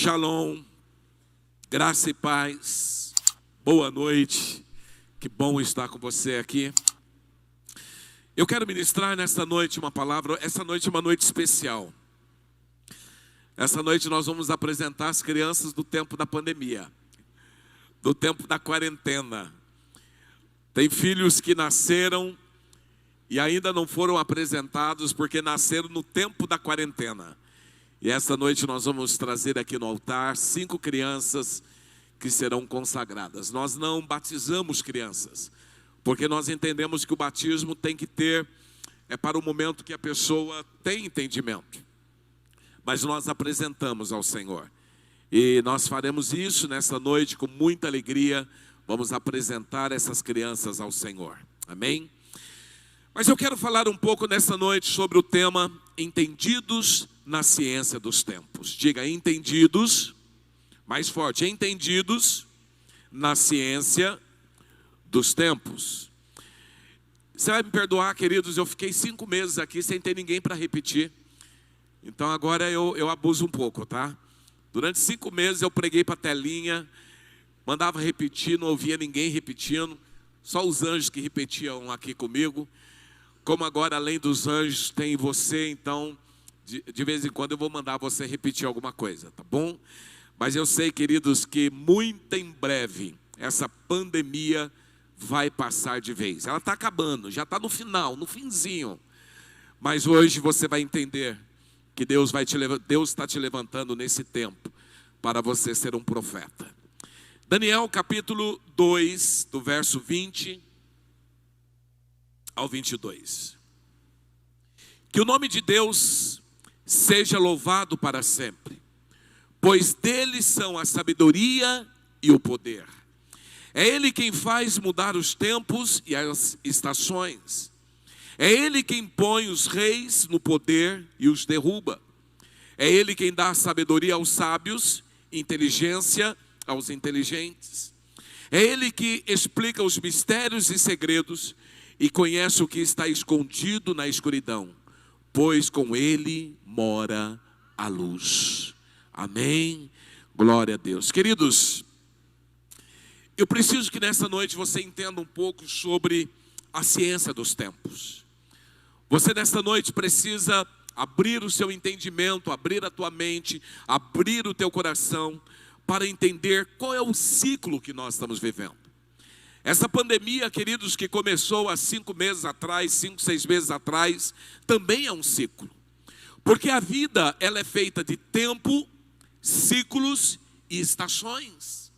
Shalom, graça e paz, boa noite, que bom estar com você aqui. Eu quero ministrar nesta noite uma palavra, essa noite é uma noite especial. Essa noite nós vamos apresentar as crianças do tempo da pandemia, do tempo da quarentena. Tem filhos que nasceram e ainda não foram apresentados porque nasceram no tempo da quarentena. E esta noite nós vamos trazer aqui no altar 5 crianças que serão consagradas. Nós não batizamos crianças, porque nós entendemos que o batismo tem que ter, para o momento que a pessoa tem entendimento. Mas nós apresentamos ao Senhor. E nós faremos isso nesta noite com muita alegria. Vamos apresentar essas crianças ao Senhor. Amém? Mas eu quero falar um pouco nessa noite sobre o tema entendidos na ciência dos tempos. Diga, entendidos, mais forte, entendidos na ciência dos tempos. Você vai me perdoar, queridos, eu fiquei 5 meses aqui sem ter ninguém para repetir. Então agora eu abuso um pouco, tá? Durante 5 meses eu preguei para a telinha, mandava repetir, não ouvia ninguém repetindo, só os anjos que repetiam aqui comigo. Como agora, além dos anjos, tem você, então, de vez em quando eu vou mandar você repetir alguma coisa, tá bom? Mas eu sei, queridos, que muito em breve, essa pandemia vai passar de vez. Ela está acabando, já está no final, no finzinho. Mas hoje você vai entender que Deus está te levantando nesse tempo, para você ser um profeta. Daniel capítulo 2, do verso 20 ao 22. Que o nome de Deus seja louvado para sempre, pois dele são a sabedoria e o poder. É ele quem faz mudar os tempos e as estações. É ele quem põe os reis no poder e os derruba. É ele quem dá sabedoria aos sábios, inteligência aos inteligentes. É ele que explica os mistérios e segredos e conhece o que está escondido na escuridão, pois com ele mora a luz. Amém? Glória a Deus. Queridos, eu preciso que nessa noite você entenda um pouco sobre a ciência dos tempos. Você nessa noite precisa abrir o seu entendimento, abrir a tua mente, abrir o teu coração, para entender qual é o ciclo que nós estamos vivendo. Essa pandemia, queridos, que começou há 5 meses atrás, 5, 6 meses atrás, também é um ciclo. Porque a vida, ela é feita de tempo, ciclos e estações.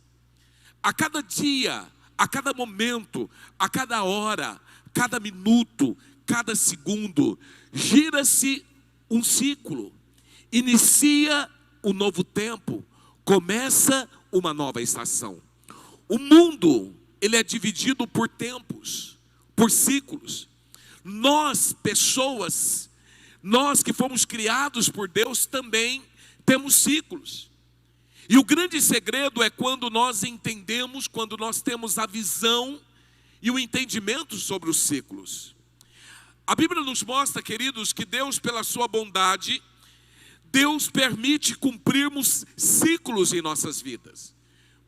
A cada dia, a cada momento, a cada hora, cada minuto, cada segundo, gira-se um ciclo. Inicia um novo tempo, começa uma nova estação. O mundo, ele é dividido por tempos, por ciclos. Nós, pessoas, nós que fomos criados por Deus também temos ciclos. E o grande segredo é quando nós entendemos, quando nós temos a visão e o entendimento sobre os ciclos. A Bíblia nos mostra, queridos, que Deus, pela sua bondade, Deus permite cumprirmos ciclos em nossas vidas.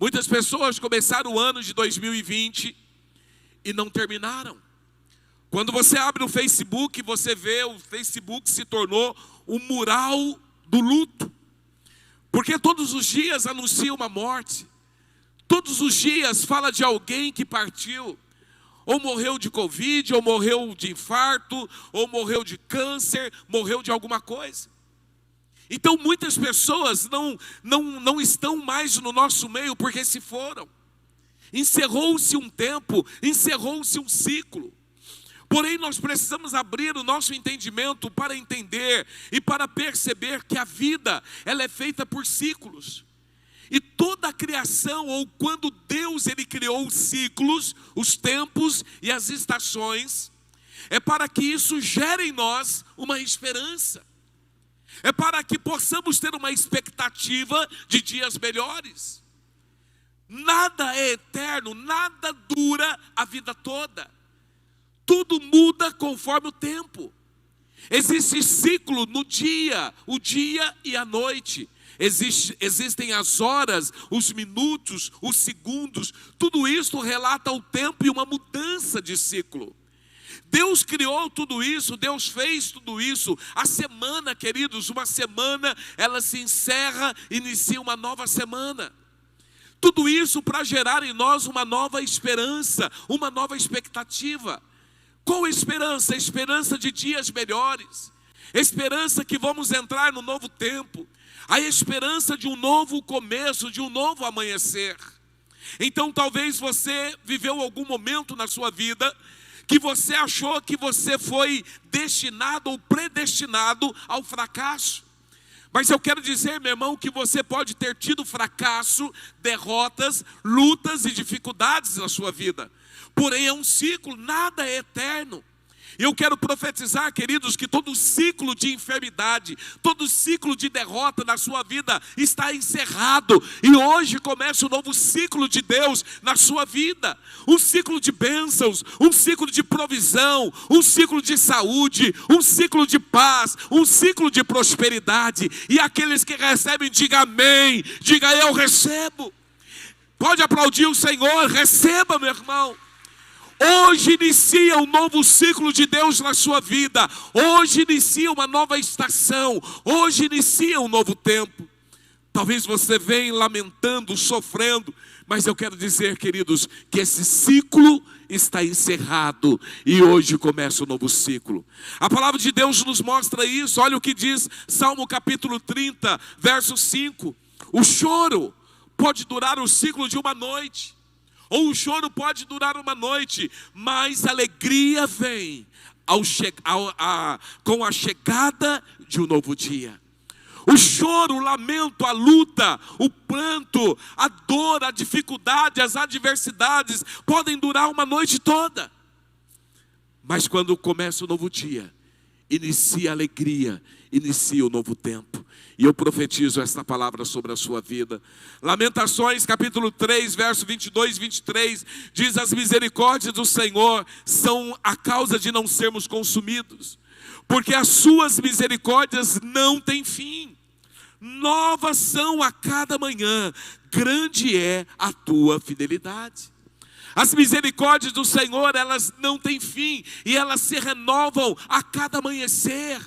Muitas pessoas começaram o ano de 2020 e não terminaram. Quando você abre o Facebook, você vê o Facebook se tornou um mural do luto. Porque todos os dias anuncia uma morte. Todos os dias fala de alguém que partiu. Ou morreu de Covid, ou morreu de infarto, ou morreu de câncer, morreu de alguma coisa. Então muitas pessoas não estão mais no nosso meio porque se foram. Encerrou-se um tempo, encerrou-se um ciclo. Porém nós precisamos abrir o nosso entendimento para entender e para perceber que a vida, ela é feita por ciclos. E toda a criação, ou quando Deus ele criou os ciclos, os tempos e as estações, é para que isso gere em nós uma esperança. É para que possamos ter uma expectativa de dias melhores. Nada é eterno, nada dura a vida toda. Tudo muda conforme o tempo. Existe ciclo no dia, o dia e a noite. Existem as horas, os minutos, os segundos. Tudo isso relata o tempo e uma mudança de ciclo. Deus criou tudo isso, Deus fez tudo isso. A semana, queridos, uma semana, ela se encerra, inicia uma nova semana. Tudo isso para gerar em nós uma nova esperança, uma nova expectativa. Qual esperança? A esperança de dias melhores. Esperança que vamos entrar no novo tempo. A esperança de um novo começo, de um novo amanhecer. Então talvez você viveu algum momento na sua vida que você achou que você foi destinado ou predestinado ao fracasso. Mas eu quero dizer, meu irmão, que você pode ter tido fracasso, derrotas, lutas e dificuldades na sua vida. Porém é um ciclo, nada é eterno. E eu quero profetizar, queridos, que todo ciclo de enfermidade, todo ciclo de derrota na sua vida está encerrado. E hoje começa um novo ciclo de Deus na sua vida. Um ciclo de bênçãos, um ciclo de provisão, um ciclo de saúde, um ciclo de paz, um ciclo de prosperidade. E aqueles que recebem, diga amém, diga eu recebo. Pode aplaudir o Senhor, receba, meu irmão. Hoje inicia um novo ciclo de Deus na sua vida. Hoje inicia uma nova estação. Hoje inicia um novo tempo. Talvez você venha lamentando, sofrendo, mas eu quero dizer, queridos, que esse ciclo está encerrado e hoje começa um novo ciclo. A palavra de Deus nos mostra isso. Olha o que diz Salmo capítulo 30, verso 5. O choro pode durar o ciclo de uma noite. Ou o choro pode durar uma noite, mas a alegria vem com a chegada de um novo dia. O choro, o lamento, a luta, o pranto, a dor, a dificuldade, as adversidades podem durar uma noite toda. Mas quando começa o novo dia, inicia a alegria, inicia o novo tempo. E eu profetizo esta palavra sobre a sua vida. Lamentações capítulo 3, verso 22 e 23, diz: as misericórdias do Senhor são a causa de não sermos consumidos, porque as suas misericórdias não têm fim. Novas são a cada manhã, grande é a tua fidelidade. As misericórdias do Senhor, elas não têm fim, e elas se renovam a cada amanhecer.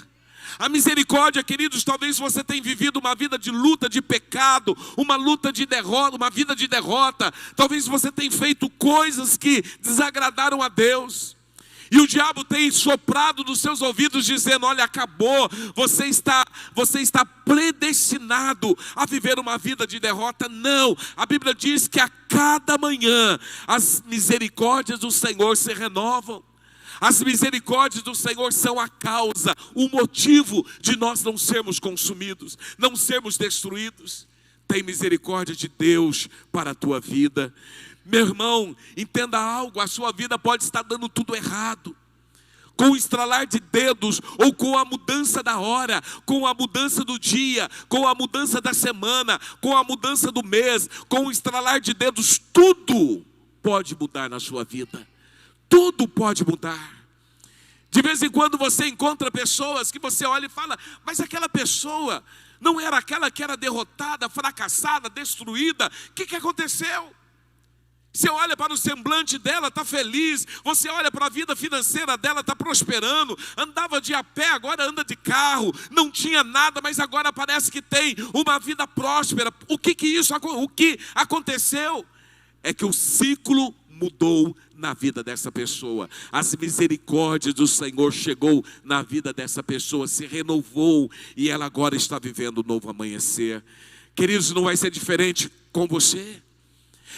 A misericórdia, queridos, talvez você tenha vivido uma vida de luta, de pecado, uma luta de derrota, uma vida de derrota. Talvez você tenha feito coisas que desagradaram a Deus. E o diabo tem soprado nos seus ouvidos dizendo: olha, acabou, você está predestinado a viver uma vida de derrota. Não, a Bíblia diz que a cada manhã as misericórdias do Senhor se renovam. As misericórdias do Senhor são a causa, o motivo de nós não sermos consumidos, não sermos destruídos. Tem misericórdia de Deus para a tua vida. Meu irmão, entenda algo, a sua vida pode estar dando tudo errado. Com o estralar de dedos, ou com a mudança da hora, com a mudança do dia, com a mudança da semana, com a mudança do mês, com o estralar de dedos, tudo pode mudar na sua vida. Tudo pode mudar. De vez em quando você encontra pessoas que você olha e fala: mas aquela pessoa não era aquela que era derrotada, fracassada, destruída? O que aconteceu? Você olha para o semblante dela, está feliz. Você olha para a vida financeira dela, está prosperando. Andava de a pé, agora anda de carro. Não tinha nada, mas agora parece que tem uma vida próspera. O que aconteceu? É que o ciclo mudou na vida dessa pessoa. As misericórdias do Senhor chegou na vida dessa pessoa, se renovou, e ela agora está vivendo um novo amanhecer. Queridos, não vai ser diferente com você.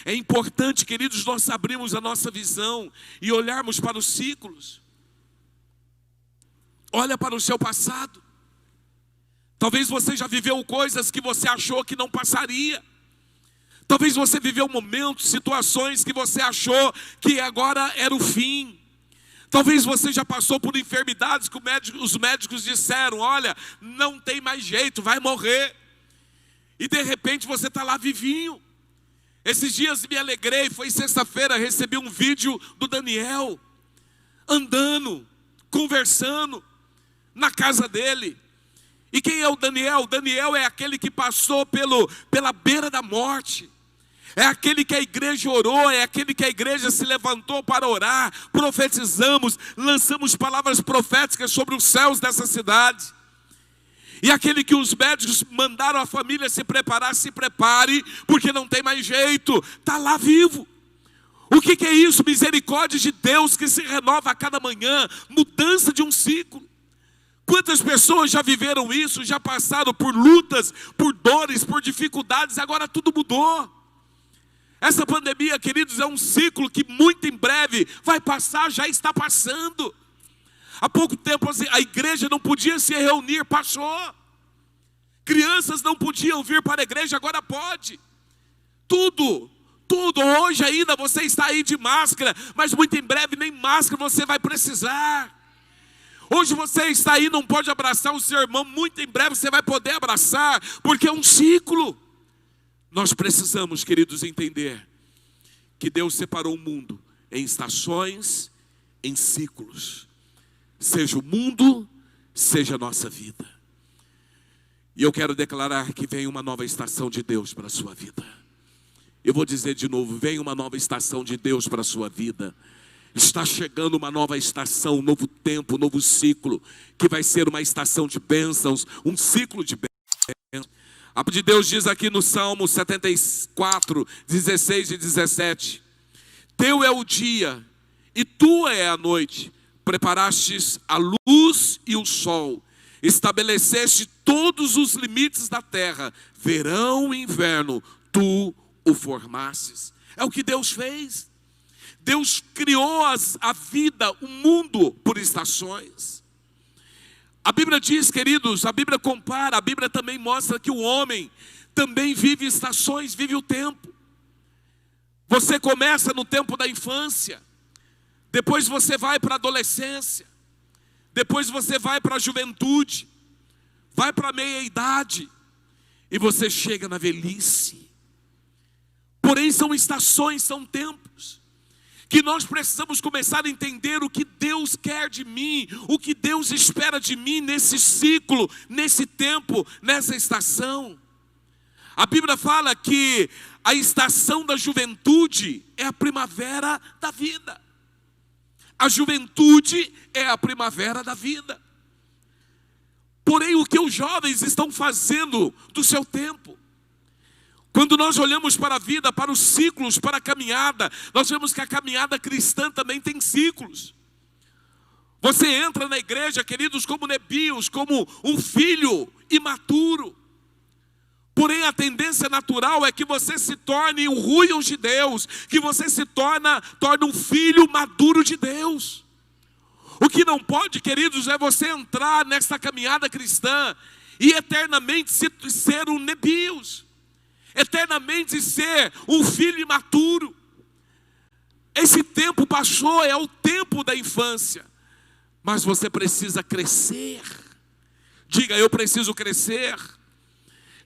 É importante, queridos, nós abrirmos a nossa visão e olharmos para os ciclos. Olha para o seu passado. Talvez você já viveu coisas que você achou que não passaria. Talvez você viveu momentos, situações que você achou que agora era o fim. Talvez você já passou por enfermidades que os médicos disseram: olha, não tem mais jeito, vai morrer. E de repente você está lá vivinho. Esses dias me alegrei, foi sexta-feira, recebi um vídeo do Daniel, andando, conversando, na casa dele. E quem é o Daniel? Daniel é aquele que passou pela beira da morte. É aquele que a igreja orou, é aquele que a igreja se levantou para orar. Profetizamos, lançamos palavras proféticas sobre os céus dessa cidade. E aquele que os médicos mandaram a família se preparar, se prepare, porque não tem mais jeito, está lá vivo. O que é isso? Misericórdia de Deus que se renova a cada manhã, mudança de um ciclo. Quantas pessoas já viveram isso, já passaram por lutas, por dores, por dificuldades, agora tudo mudou. Essa pandemia, queridos, é um ciclo que muito em breve vai passar, já está passando. Há pouco tempo a igreja não podia se reunir, passou. Crianças não podiam vir para a igreja, agora pode. Tudo. Hoje ainda você está aí de máscara, mas muito em breve nem máscara você vai precisar. Hoje você está aí, não pode abraçar o seu irmão, muito em breve você vai poder abraçar, porque é um ciclo. Nós precisamos, queridos, entender que Deus separou o mundo em estações, em ciclos. Seja o mundo, seja a nossa vida. E eu quero declarar que vem uma nova estação de Deus para a sua vida. Eu vou dizer de novo, vem uma nova estação de Deus para a sua vida. Está chegando uma nova estação, um novo tempo, um novo ciclo, que vai ser uma estação de bênçãos, um ciclo de bênçãos. A palavra de Deus diz aqui no Salmo 74, 16 e 17: Teu é o dia e tua é a noite, preparastes a luz e o sol, estabeleceste todos os limites da terra, verão e inverno, tu o formastes. É o que Deus fez. Deus criou a vida, o mundo por estações. A Bíblia diz, queridos, a Bíblia compara, a Bíblia também mostra que o homem também vive estações, vive o tempo. Você começa no tempo da infância, depois você vai para a adolescência, depois você vai para a juventude, vai para a meia-idade, e você chega na velhice. Porém são estações, são tempos, que nós precisamos começar a entender o que Deus quer de mim, o que Deus espera de mim nesse ciclo, nesse tempo, nessa estação. A Bíblia fala que a estação da juventude é a primavera da vida. A juventude é a primavera da vida. Porém, o que os jovens estão fazendo do seu tempo? Quando nós olhamos para a vida, para os ciclos, para a caminhada, nós vemos que a caminhada cristã também tem ciclos. Você entra na igreja, queridos, como Nebios, como um filho imaturo. Porém, a tendência natural é que você se torne um ruios de Deus, que você se torne um filho maduro de Deus. O que não pode, queridos, é você entrar nessa caminhada cristã e eternamente ser um Nebios. Eternamente ser um filho imaturo. Esse tempo passou, é o tempo da infância. Mas você precisa crescer. Diga, eu preciso crescer.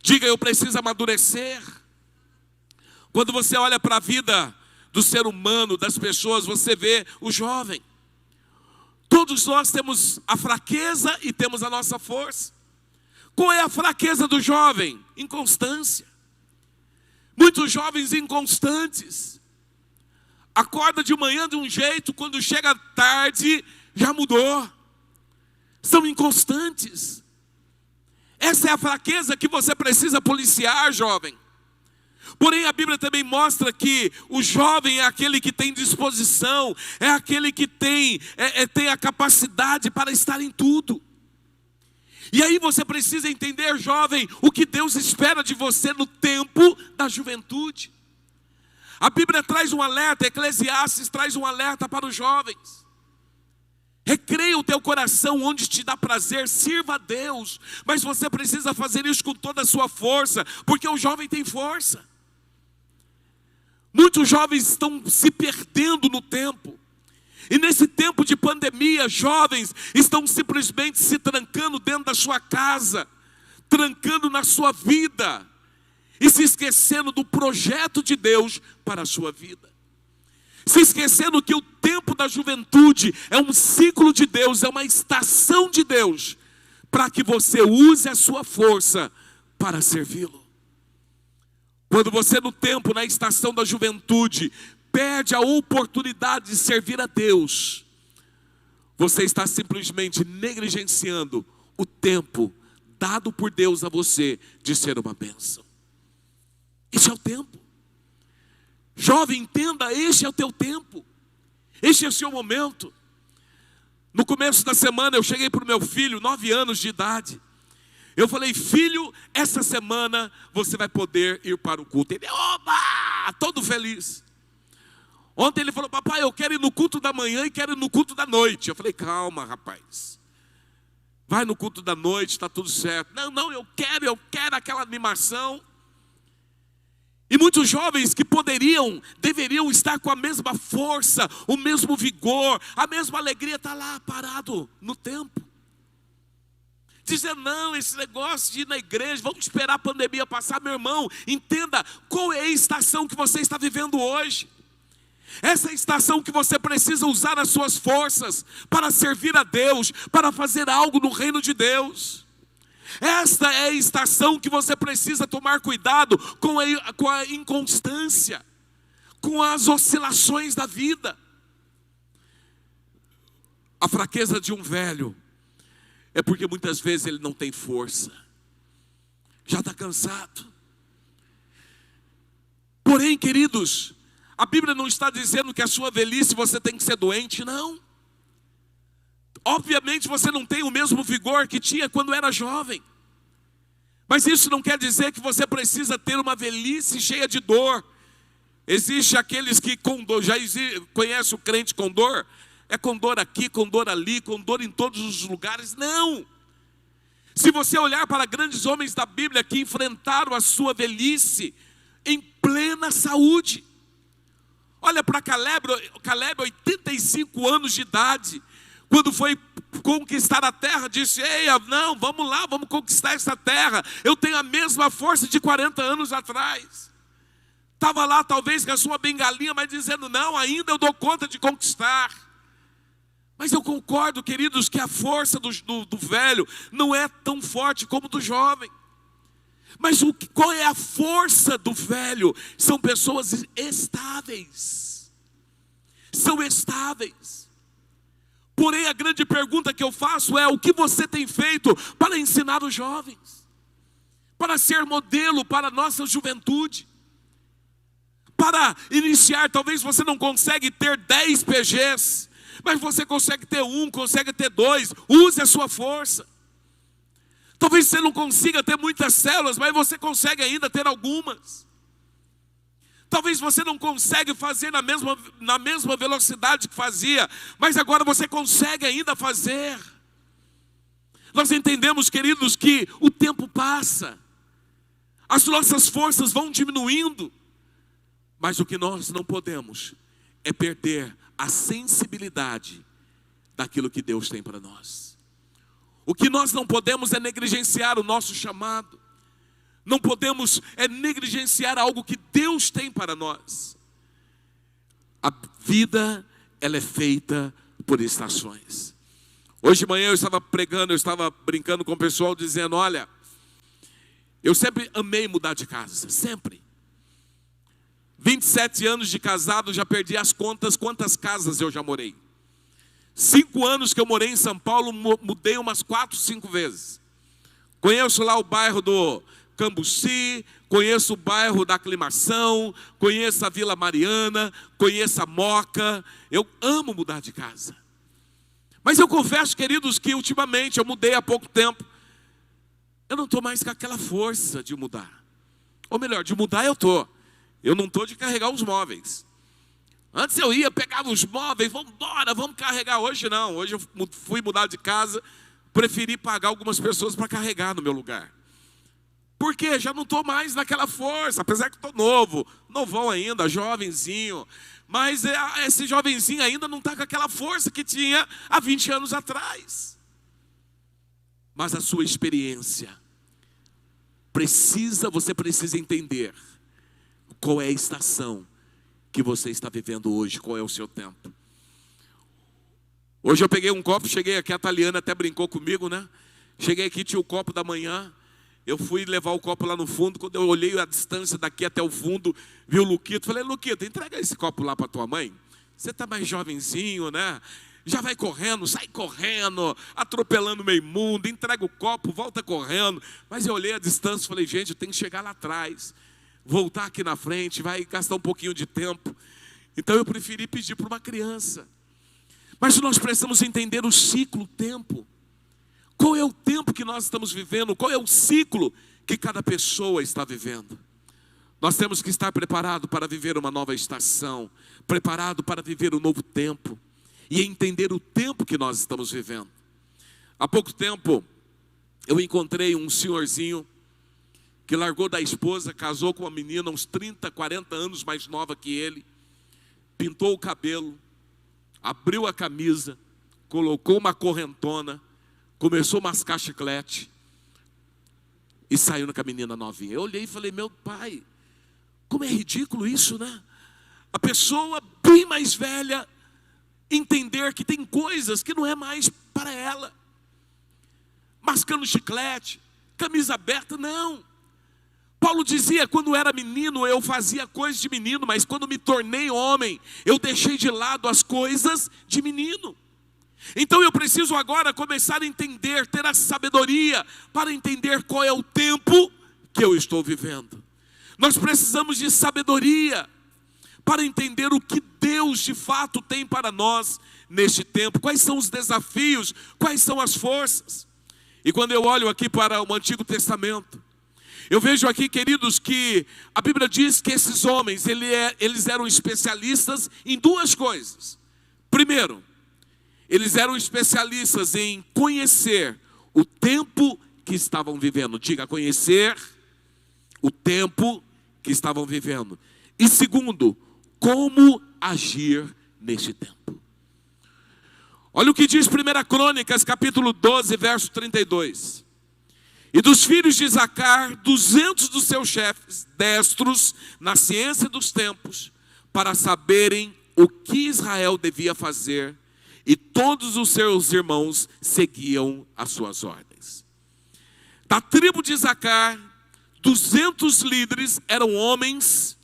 Diga, eu preciso amadurecer. Quando você olha para a vida do ser humano, das pessoas, você vê o jovem. Todos nós temos a fraqueza e temos a nossa força. Qual é a fraqueza do jovem? Inconstância. Muitos jovens inconstantes. Acorda de manhã de um jeito, quando chega tarde, já mudou. São inconstantes. Essa é a fraqueza que você precisa policiar, jovem. Porém, a Bíblia também mostra que o jovem é aquele que tem disposição, é aquele que tem a capacidade para estar em tudo. E aí você precisa entender, jovem, o que Deus espera de você no tempo da juventude. A Bíblia traz um alerta, Eclesiastes traz um alerta para os jovens. Recreia o teu coração onde te dá prazer, sirva a Deus. Mas você precisa fazer isso com toda a sua força, porque o jovem tem força. Muitos jovens estão se perdendo no tempo. E nesse tempo de pandemia, jovens estão simplesmente se trancando dentro da sua casa, trancando na sua vida, e se esquecendo do projeto de Deus para a sua vida. Se esquecendo que o tempo da juventude é um ciclo de Deus, é uma estação de Deus, para que você use a sua força para servi-lo. Quando você no tempo, na estação da juventude, perde a oportunidade de servir a Deus, você está simplesmente negligenciando o tempo dado por Deus a você de ser uma bênção. Esse é o tempo. Jovem, entenda, este é o teu tempo. Este é o seu momento. No começo da semana eu cheguei para o meu filho, 9 anos de idade. Eu falei: filho, essa semana você vai poder ir para o culto. Ele, oba, todo feliz. Ontem ele falou: papai, eu quero ir no culto da manhã e quero ir no culto da noite. Eu falei: calma, rapaz. Vai no culto da noite, está tudo certo. Não, eu quero aquela animação. E muitos jovens que deveriam estar com a mesma força, o mesmo vigor, a mesma alegria, está lá parado no tempo. Dizer: não, esse negócio de ir na igreja, vamos esperar a pandemia passar. Meu irmão, entenda qual é a estação que você está vivendo hoje. Essa é a estação que você precisa usar as suas forças para servir a Deus, para fazer algo no reino de Deus. Esta é a estação que você precisa tomar cuidado com a inconstância, com as oscilações da vida. A fraqueza de um velho é porque muitas vezes ele não tem força, já está cansado. Porém, queridos, a Bíblia não está dizendo que a sua velhice você tem que ser doente, não. Obviamente você não tem o mesmo vigor que tinha quando era jovem. Mas isso não quer dizer que você precisa ter uma velhice cheia de dor. Existe aqueles que com dor, conhece o crente com dor? É com dor aqui, com dor ali, com dor em todos os lugares. Não. Se você olhar para grandes homens da Bíblia que enfrentaram a sua velhice em plena saúde. Olha para Caleb, 85 anos de idade. Quando foi conquistar a terra, disse: ei, não, vamos lá, vamos conquistar essa terra. Eu tenho a mesma força de 40 anos atrás. Estava lá talvez com a sua bengalinha, mas dizendo: não, ainda eu dou conta de conquistar. Mas eu concordo, queridos, que a força do velho não é tão forte como do jovem. Mas qual é a força do velho? São pessoas estáveis. São estáveis. Porém, a grande pergunta que eu faço é: o que você tem feito para ensinar os jovens? Para ser modelo para a nossa juventude? Para iniciar, talvez você não consegue ter 10 PGs, mas você consegue ter 1, consegue ter 2, use a sua força. Talvez você não consiga ter muitas células, mas você consegue ainda ter algumas. Talvez você não consiga fazer na mesma velocidade que fazia, mas agora você consegue ainda fazer. Nós entendemos, queridos, que o tempo passa, as nossas forças vão diminuindo, mas o que nós não podemos é perder a sensibilidade daquilo que Deus tem para nós. O que nós não podemos é negligenciar o nosso chamado. Não podemos negligenciar algo que Deus tem para nós. A vida, ela é feita por estações. Hoje de manhã eu estava pregando, eu estava brincando com o pessoal, dizendo: olha, eu sempre amei mudar de casa, sempre. 27 anos de casado, já perdi as contas quantas casas eu já morei. 5 anos que eu morei em São Paulo, mudei umas 4, 5 vezes. Conheço lá o bairro do Cambuci, conheço o bairro da Aclimação, conheço a Vila Mariana, conheço a Moca. Eu amo mudar de casa. Mas eu confesso, queridos, que ultimamente eu mudei há pouco tempo. Eu não estou mais com aquela força de mudar. Ou melhor, de mudar eu estou. Eu não estou de carregar os móveis. Antes eu ia, pegava os móveis, vamos embora, vamos carregar. Hoje não, hoje eu fui mudar de casa, preferi pagar algumas pessoas para carregar no meu lugar. Por quê? Já não estou mais naquela força, apesar que estou novo, novão ainda, jovenzinho. Mas esse jovenzinho ainda não está com aquela força que tinha há 20 anos atrás. Mas a sua experiência, você precisa entender qual é a estação que você está vivendo hoje, qual é o seu tempo. Hoje eu peguei um copo, cheguei aqui, a Taliana até brincou comigo, né? Cheguei aqui, tinha o copo da manhã. Eu fui levar o copo lá no fundo. Quando eu olhei a distância daqui até o fundo, vi o Luquito. Falei, Luquito, entrega esse copo lá para tua mãe. Você está mais jovenzinho, né? Já vai correndo, sai correndo, atropelando meio mundo, entrega o copo, volta correndo. Mas eu olhei a distância e falei, gente, eu tenho que chegar lá atrás. Voltar aqui na frente, vai gastar um pouquinho de tempo. Então eu preferi pedir para uma criança. Mas nós precisamos entender o ciclo, o tempo. Qual é o tempo que nós estamos vivendo? Qual é o ciclo que cada pessoa está vivendo? Nós temos que estar preparado para viver uma nova estação, preparado para viver um novo tempo e entender o tempo que nós estamos vivendo. Há pouco tempo eu encontrei um senhorzinho que largou da esposa, casou com uma menina uns 30, 40 anos mais nova que ele, pintou o cabelo, abriu a camisa, colocou uma correntona, começou a mascar chiclete e saiu com a menina novinha. Eu olhei e falei, meu pai, como é ridículo isso, né? A pessoa bem mais velha entender que tem coisas que não é mais para ela. Mascando chiclete, camisa aberta, não. Paulo dizia, quando era menino eu fazia coisas de menino, mas quando me tornei homem, eu deixei de lado as coisas de menino. Então eu preciso agora começar a entender, ter a sabedoria para entender qual é o tempo que eu estou vivendo. Nós precisamos de sabedoria para entender o que Deus de fato tem para nós neste tempo. Quais são os desafios, quais são as forças. E quando eu olho aqui para o Antigo Testamento, eu vejo aqui, queridos, que a Bíblia diz que esses homens, eles eram especialistas em duas coisas. Primeiro, eles eram especialistas em conhecer o tempo que estavam vivendo. Diga, conhecer o tempo que estavam vivendo. E segundo, como agir neste tempo. Olha o que diz 1 Crônicas, capítulo 12, verso 32. E dos filhos de Isacar, 200 dos seus chefes, destros na ciência dos tempos, para saberem o que Israel devia fazer, e todos os seus irmãos seguiam as suas ordens. Da tribo de Isacar, 200 líderes eram homens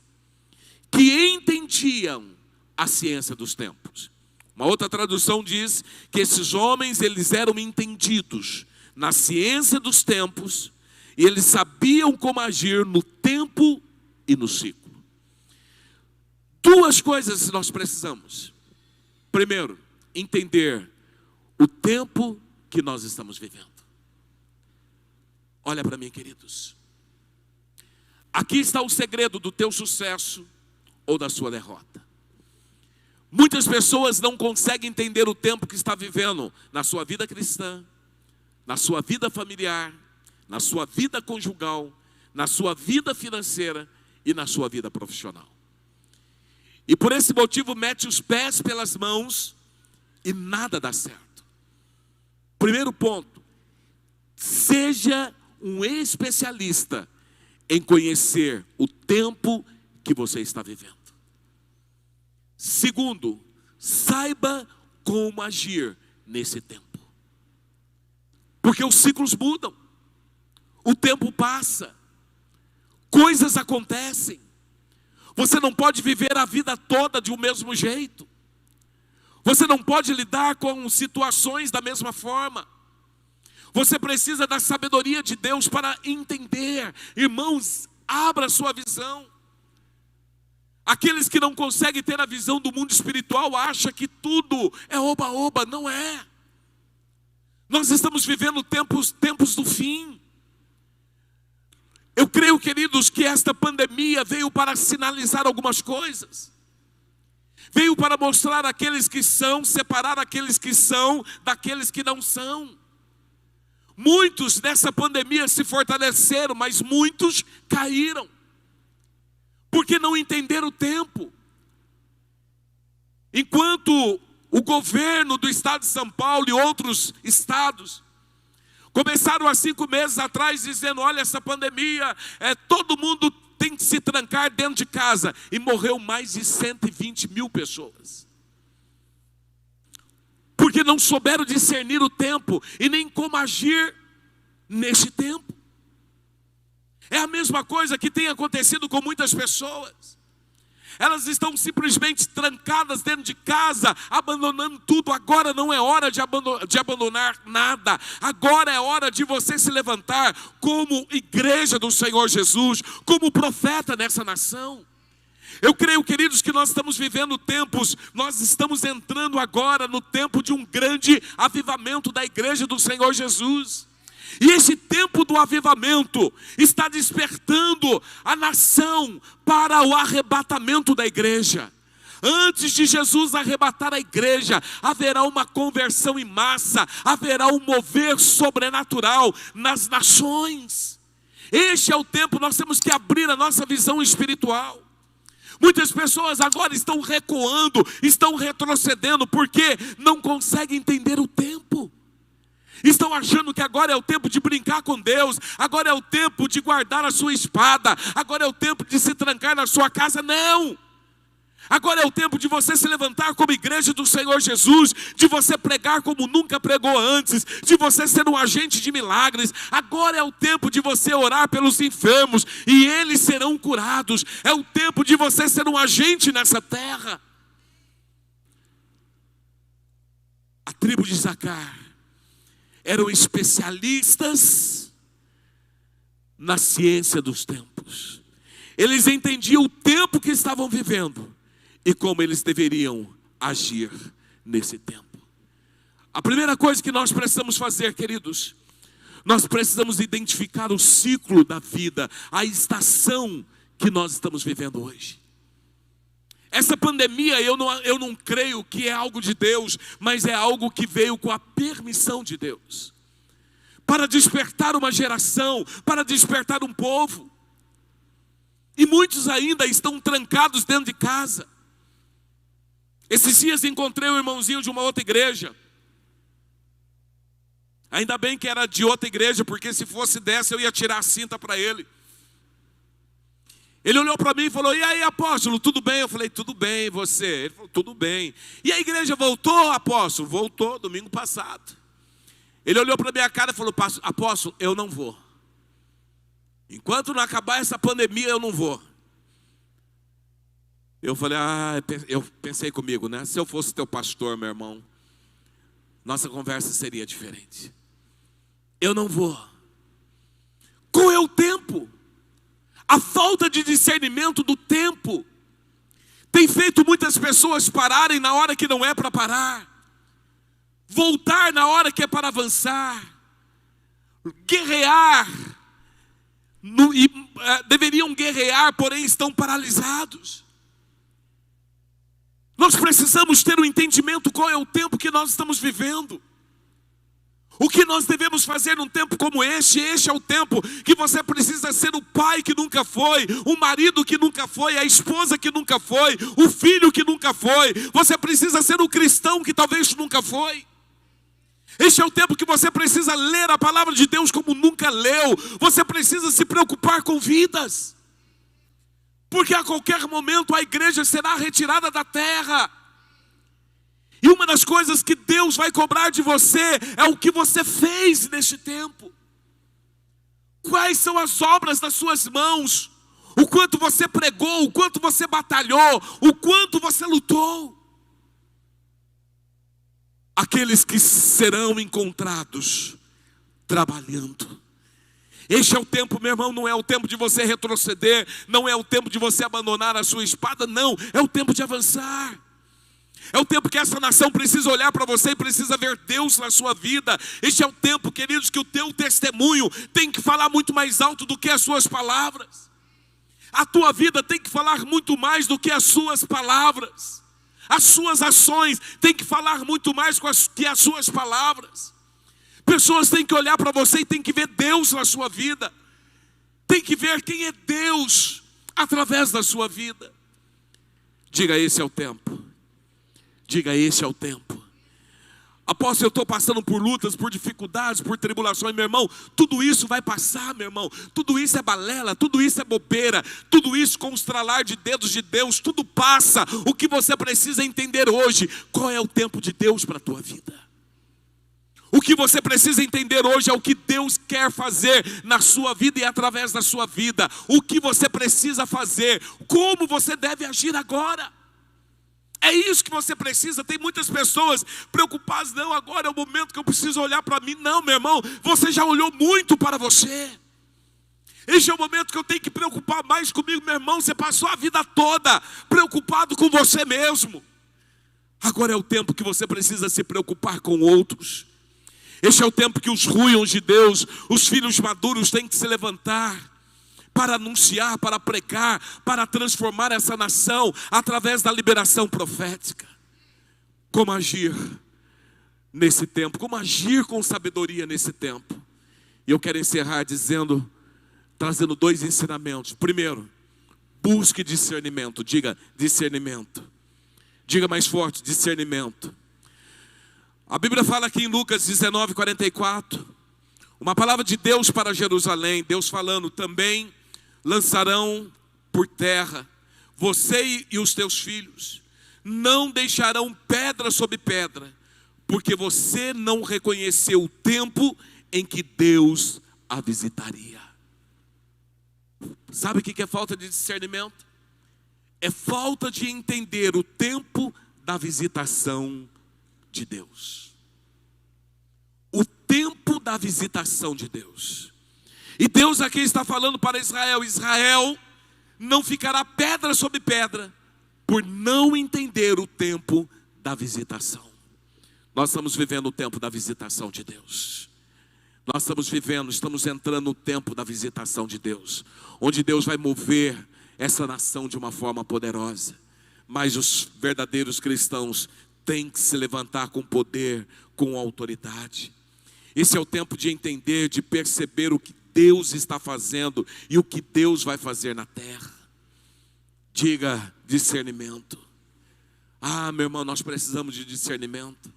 que entendiam a ciência dos tempos. Uma outra tradução diz que esses homens, eles eram entendidos na ciência dos tempos, e eles sabiam como agir no tempo e no ciclo. Duas coisas nós precisamos. Primeiro, entender o tempo que nós estamos vivendo. Olha para mim, queridos. Aqui está o segredo do teu sucesso ou da sua derrota. Muitas pessoas não conseguem entender o tempo que está vivendo na sua vida cristã, na sua vida familiar, na sua vida conjugal, na sua vida financeira e na sua vida profissional. E por esse motivo mete os pés pelas mãos e nada dá certo. Primeiro ponto, seja um especialista em conhecer o tempo que você está vivendo. Segundo, saiba como agir nesse tempo. Porque os ciclos mudam, o tempo passa, coisas acontecem. Você não pode viver a vida toda de um mesmo jeito. Você não pode lidar com situações da mesma forma. Você precisa da sabedoria de Deus para entender. Irmãos, abra a sua visão. Aqueles que não conseguem ter a visão do mundo espiritual acham que tudo é oba-oba. Não é. Nós estamos vivendo tempos do fim. Eu creio, queridos, que esta pandemia veio para sinalizar algumas coisas. Veio para mostrar aqueles que são, separar aqueles que são daqueles que não são. Muitos nessa pandemia se fortaleceram, mas muitos caíram. Porque não entenderam o tempo. Enquanto o governo do estado de São Paulo e outros estados começaram há 5 meses atrás dizendo, olha, essa pandemia, todo mundo tem que se trancar dentro de casa. E morreu mais de 120 mil pessoas. Porque não souberam discernir o tempo e nem como agir neste tempo. É a mesma coisa que tem acontecido com muitas pessoas. Elas estão simplesmente trancadas dentro de casa, abandonando tudo. Agora não é hora de abandonar nada. Agora é hora de você se levantar como igreja do Senhor Jesus, como profeta nessa nação. Eu creio, queridos, que nós estamos vivendo tempos, nós estamos entrando agora no tempo de um grande avivamento da igreja do Senhor Jesus. E esse tempo do avivamento está despertando a nação para o arrebatamento da igreja. Antes de Jesus arrebatar a igreja, haverá uma conversão em massa, haverá um mover sobrenatural nas nações. Este é o tempo, nós temos que abrir a nossa visão espiritual. Muitas pessoas agora estão recuando, estão retrocedendo, porque não conseguem entender o tempo. Estão achando que agora é o tempo de brincar com Deus, agora é o tempo de guardar a sua espada, agora é o tempo de se trancar na sua casa. Não! Agora é o tempo de você se levantar como igreja do Senhor Jesus, de você pregar como nunca pregou antes, de você ser um agente de milagres. Agora é o tempo de você orar pelos enfermos e eles serão curados. É o tempo de você ser um agente nessa terra. A tribo de Zacar eram especialistas na ciência dos tempos. Eles entendiam o tempo que estavam vivendo e como eles deveriam agir nesse tempo. A primeira coisa que nós precisamos fazer, queridos, nós precisamos identificar o ciclo da vida, a estação que nós estamos vivendo hoje. Essa pandemia, eu não creio que é algo de Deus, mas é algo que veio com a permissão de Deus, para despertar uma geração, para despertar um povo. E muitos ainda estão trancados dentro de casa. Esses dias encontrei um irmãozinho de uma outra igreja. Ainda bem que era de outra igreja, porque se fosse dessa eu ia tirar a cinta para ele. Ele olhou para mim e falou: e aí, apóstolo, tudo bem? Eu falei: tudo bem, e você? Ele falou: tudo bem. E a igreja voltou, apóstolo? Voltou, domingo passado. Ele olhou para minha cara e falou: apóstolo, eu não vou. Enquanto não acabar essa pandemia, eu não vou. Eu falei: eu pensei comigo, né? Se eu fosse teu pastor, meu irmão, nossa conversa seria diferente. Eu não vou. Qual é o tempo? A falta de discernimento do tempo tem feito muitas pessoas pararem na hora que não é para parar, voltar na hora que é para avançar, guerrear, deveriam guerrear, porém estão paralisados. Nós precisamos ter um entendimento qual é o tempo que nós estamos vivendo. O que nós devemos fazer num tempo como este? Este é o tempo que você precisa ser o pai que nunca foi, o marido que nunca foi, a esposa que nunca foi, o filho que nunca foi. Você precisa ser o cristão que talvez nunca foi. Este é o tempo que você precisa ler a palavra de Deus como nunca leu. Você precisa se preocupar com vidas, porque a qualquer momento a igreja será retirada da terra. E uma das coisas que Deus vai cobrar de você é o que você fez neste tempo. Quais são as obras das suas mãos? O quanto você pregou, o quanto você batalhou, o quanto você lutou. Aqueles que serão encontrados trabalhando. Este é o tempo, meu irmão, não é o tempo de você retroceder, não é o tempo de você abandonar a sua espada, não, é o tempo de avançar. É o tempo que essa nação precisa olhar para você e precisa ver Deus na sua vida. Este é o tempo, queridos, que o teu testemunho tem que falar muito mais alto do que as suas palavras. A tua vida tem que falar muito mais do que as suas palavras. As suas ações têm que falar muito mais que as suas palavras. Pessoas têm que olhar para você e têm que ver Deus na sua vida. Tem que ver quem é Deus através da sua vida. Diga: esse é o tempo. Diga: esse é o tempo. Apóstolo, eu estou passando por lutas, por dificuldades, por tribulações, meu irmão. Tudo isso vai passar, meu irmão. Tudo isso é balela, tudo isso é bobeira. Tudo isso com o estralar de dedos de Deus, tudo passa. O que você precisa entender hoje: qual é o tempo de Deus para a tua vida? O que você precisa entender hoje é o que Deus quer fazer na sua vida e através da sua vida. O que você precisa fazer, como você deve agir agora. É isso que você precisa. Tem muitas pessoas preocupadas. Não, agora é o momento que eu preciso olhar para mim. Não, meu irmão, você já olhou muito para você. Este é o momento que eu tenho que preocupar mais comigo. Meu irmão, você passou a vida toda preocupado com você mesmo. Agora é o tempo que você precisa se preocupar com outros. Este é o tempo que os ruins de Deus, os filhos maduros têm que se levantar para anunciar, para pregar, para transformar essa nação através da liberação profética. Como agir nesse tempo? Como agir com sabedoria nesse tempo? E eu quero encerrar trazendo 2 ensinamentos. Primeiro, busque discernimento. Diga discernimento. Diga mais forte, discernimento. A Bíblia fala aqui em Lucas 19:44, uma palavra de Deus para Jerusalém. Deus falando: também lançarão por terra você e os teus filhos, não deixarão pedra sobre pedra, porque você não reconheceu o tempo em que Deus a visitaria. Sabe o que é falta de discernimento? É falta de entender o tempo da visitação de Deus. O tempo da visitação de Deus. E Deus aqui está falando para Israel: Israel não ficará pedra sobre pedra, por não entender o tempo da visitação. Nós estamos vivendo o tempo da visitação de Deus. Nós estamos entrando no tempo da visitação de Deus, onde Deus vai mover essa nação de uma forma poderosa. Mas os verdadeiros cristãos têm que se levantar com poder, com autoridade. Esse é o tempo de entender, de perceber o que Deus está fazendo e o que Deus vai fazer na terra. Diga discernimento. Ah, meu irmão, nós precisamos de discernimento.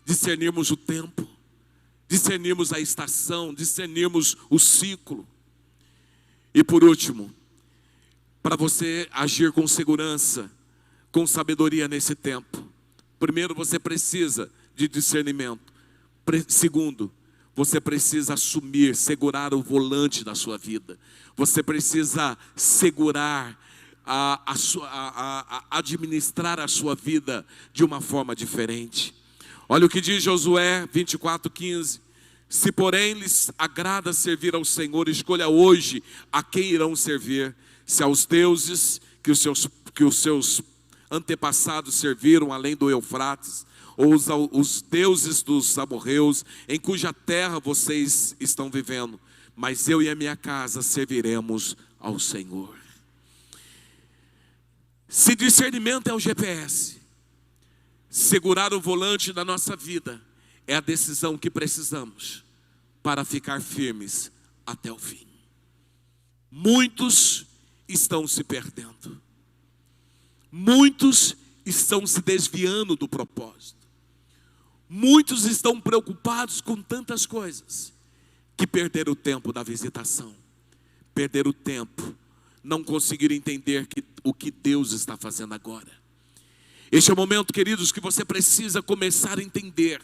Discernirmos o tempo, discernirmos a estação, discernirmos o ciclo. E por último, para você agir com segurança, com sabedoria nesse tempo, primeiro você precisa de discernimento. Segundo, você precisa assumir, segurar o volante da sua vida. Você precisa segurar, administrar a sua vida de uma forma diferente. Olha o que diz Josué 24:15. Se porém lhes agrada servir ao Senhor, escolha hoje a quem irão servir. Se aos deuses que os seus antepassados serviram além do Eufrates, ou os deuses dos amorreus, em cuja terra vocês estão vivendo. Mas eu e a minha casa serviremos ao Senhor. Se discernimento é o GPS, segurar o volante da nossa vida é a decisão que precisamos para ficar firmes até o fim. Muitos estão se perdendo. Muitos estão se desviando do propósito. Muitos estão preocupados com tantas coisas que perderam o tempo da visitação. Perderam o tempo, não conseguiram entender o que Deus está fazendo agora. Este é o momento, queridos, que você precisa começar a entender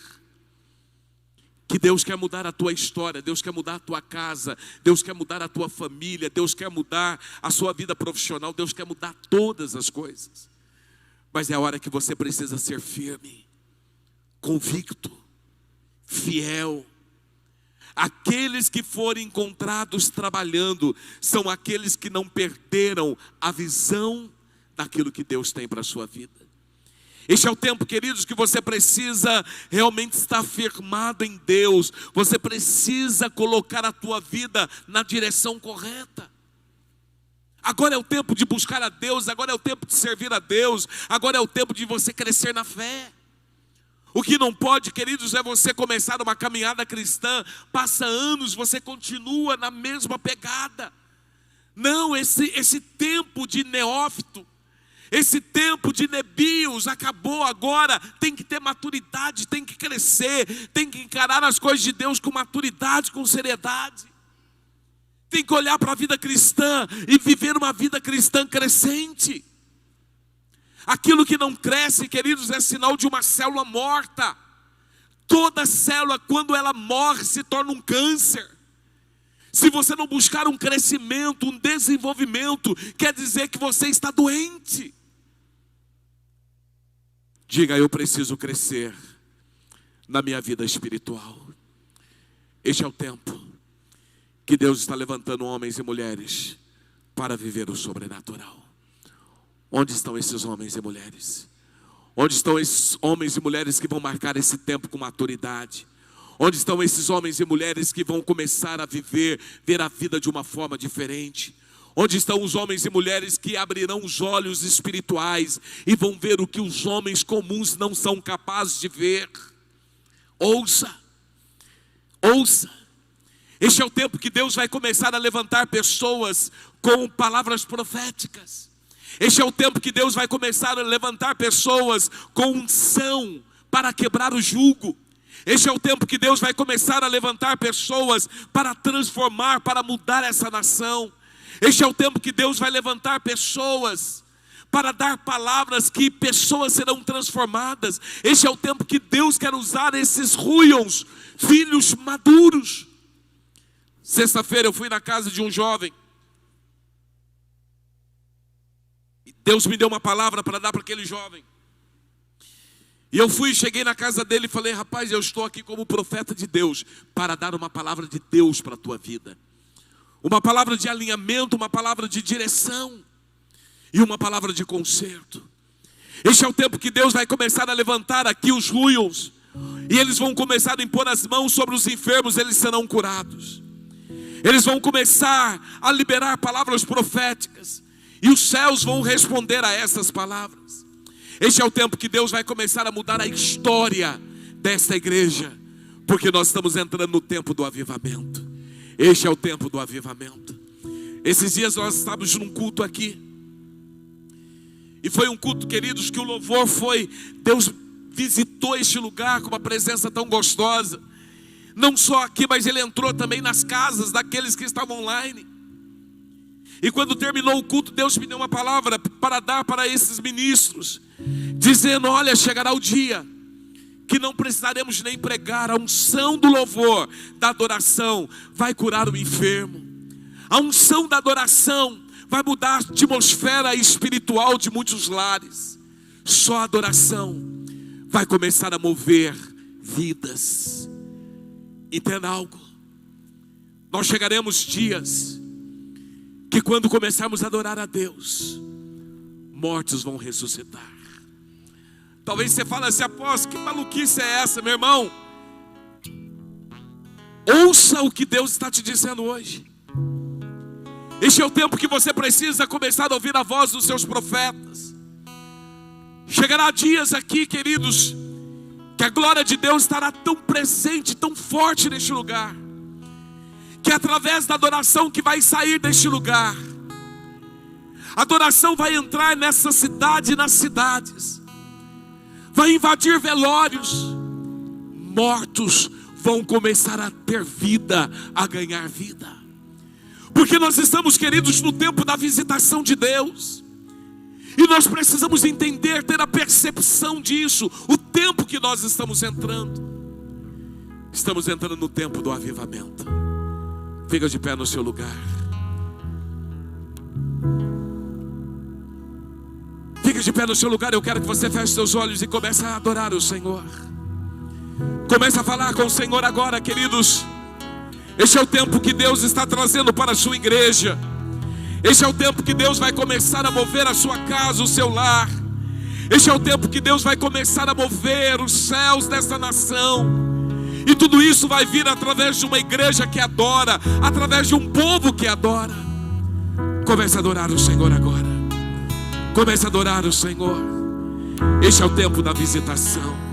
que Deus quer mudar a tua história, Deus quer mudar a tua casa, Deus quer mudar a tua família, Deus quer mudar a sua vida profissional, Deus quer mudar todas as coisas. Mas é a hora que você precisa ser firme, convicto, fiel. Aqueles que forem encontrados trabalhando são aqueles que não perderam a visão daquilo que Deus tem para a sua vida. Este é o tempo, queridos, que você precisa realmente estar firmado em Deus. Você precisa colocar a tua vida na direção correta. Agora é o tempo de buscar a Deus, agora é o tempo de servir a Deus, agora é o tempo de você crescer na fé. O que não pode, queridos, é você começar uma caminhada cristã, passa anos, você continua na mesma pegada. Não, esse tempo de neófito, esse tempo de nebios acabou agora. Tem que ter maturidade, tem que crescer, tem que encarar as coisas de Deus com maturidade, com seriedade. Tem que olhar para a vida cristã e viver uma vida cristã crescente. Aquilo que não cresce, queridos, é sinal de uma célula morta. Toda célula, quando ela morre, se torna um câncer. Se você não buscar um crescimento, um desenvolvimento, quer dizer que você está doente. Diga: eu preciso crescer na minha vida espiritual. Este é o tempo que Deus está levantando homens e mulheres para viver o sobrenatural. Onde estão esses homens e mulheres? Onde estão esses homens e mulheres que vão marcar esse tempo com maturidade? Onde estão esses homens e mulheres que vão começar a ver a vida de uma forma diferente? Onde estão os homens e mulheres que abrirão os olhos espirituais e vão ver o que os homens comuns não são capazes de ver? Ouça, ouça. Este é o tempo que Deus vai começar a levantar pessoas com palavras proféticas. Este é o tempo que Deus vai começar a levantar pessoas com unção para quebrar o jugo. Este é o tempo que Deus vai começar a levantar pessoas para transformar, para mudar essa nação. Este é o tempo que Deus vai levantar pessoas para dar palavras que pessoas serão transformadas. Este é o tempo que Deus quer usar esses ruions, filhos maduros. Sexta-feira eu fui na casa de um jovem. Deus me deu uma palavra para dar para aquele jovem. E eu cheguei na casa dele e falei: rapaz, eu estou aqui como profeta de Deus para dar uma palavra de Deus para a tua vida. Uma palavra de alinhamento, uma palavra de direção e uma palavra de conserto. Este é o tempo que Deus vai começar a levantar aqui os ruios, e eles vão começar a impor as mãos sobre os enfermos, eles serão curados. Eles vão começar a liberar palavras proféticas, e os céus vão responder a essas palavras. Este é o tempo que Deus vai começar a mudar a história desta igreja, porque nós estamos entrando no tempo do avivamento. Este é o tempo do avivamento. Esses dias nós estávamos num culto aqui, e foi um culto, queridos, que o louvor foi, Deus visitou este lugar com uma presença tão gostosa. Não só aqui, mas Ele entrou também nas casas daqueles que estavam online. E quando terminou o culto, Deus me deu uma palavra para dar para esses ministros, dizendo: olha, chegará o dia que não precisaremos nem pregar. A unção do louvor, da adoração, vai curar o enfermo. A unção da adoração vai mudar a atmosfera espiritual de muitos lares. Só a adoração vai começar a mover vidas. Entenda algo: nós chegaremos dias que quando começarmos a adorar a Deus, mortos vão ressuscitar. Talvez você fale assim: apóstolo, que maluquice é essa, meu irmão? Ouça o que Deus está te dizendo hoje. Este é o tempo que você precisa começar a ouvir a voz dos seus profetas. Chegará dias aqui, queridos, que a glória de Deus estará tão presente, tão forte neste lugar, que é através da adoração que vai sair deste lugar. A adoração vai entrar nessa cidade e nas cidades, vai invadir velórios. Mortos vão começar a ter vida, a ganhar vida. Porque nós estamos, queridos, no tempo da visitação de Deus. E nós precisamos entender, ter a percepção disso, o tempo que nós estamos entrando. Estamos entrando no tempo do avivamento. Fica de pé no seu lugar. Fica de pé no seu lugar. Eu quero que você feche seus olhos e comece a adorar o Senhor. Comece a falar com o Senhor agora, queridos. Este é o tempo que Deus está trazendo para a sua igreja. Este é o tempo que Deus vai começar a mover a sua casa, o seu lar. Este é o tempo que Deus vai começar a mover os céus desta nação. E tudo isso vai vir através de uma igreja que adora, através de um povo que adora. Comece a adorar o Senhor agora. Comece a adorar o Senhor. Este é o tempo da visitação.